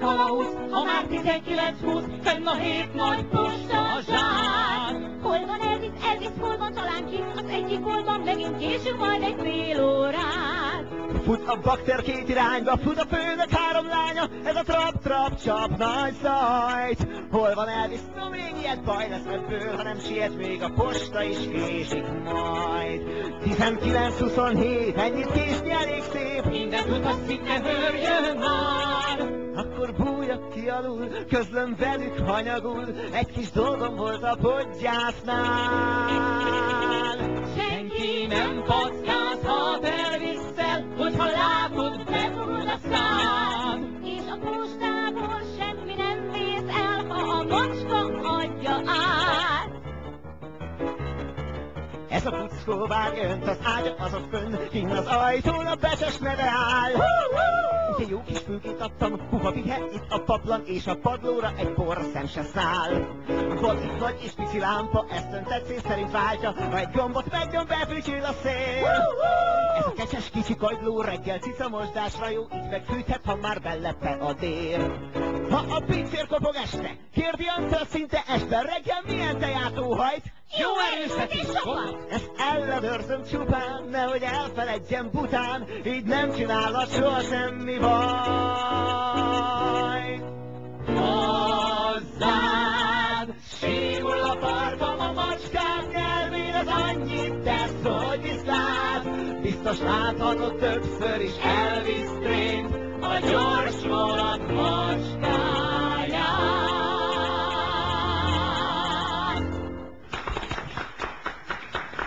kalauz, ha már 19-20, fenn a 7 nagy posta zsár. Hol van Elvis, hol van talán kint az egyik oldalon, megint késünk majd egy fél órát. Fut a bakter két irányba, fut a főnök 3 lánya, ez a trap-trap csap nagy zajt. Hol van Elvis? No, még ilyet baj lesz ebből, ha nem siet még a posta is késik majd. 19-27, ennyit késni elég szép, Minden utas szinte hörjön már. akkor bújjak ki alul, közlöm velük hanyagul, egy kis dolgom volt a podgyásznál. Senki nem packázhat Elvisszel, hogyha látod, befogod a szád. És a postából semmi nem vész el, ha a macska adja át. Ez a puckó vág önt, az ágya azok fönn, kinn az ajtón a becses neve áll. Ugye jó kis fülkét adtam, puha vihe, itt a paplan, és a padlóra egy porszem se száll. Volt itt nagy és pici lámpa, ezt ön tetszés szerint váltja, ha egy gombot megnyom, befütyül a szél. Ez a kecses kicsi kagyló reggel cicamosdásra jó, így megfűthet, ha már belleppe a dél. Ha a pincér kopog este, kérdi Antől szinte este, reggel milyen teját óhajt? Jó erőszak is sokat! Ezt ellenőrzöm csupán, nehogy elfeledjem bután, így nem csinálhat soha semmi baj. Hozzád Símul a parkam, a macskám nyelvén, az annyit tesz, hogy viszlát. Biztos láthatod többször is Elvis Train, a gyors vonat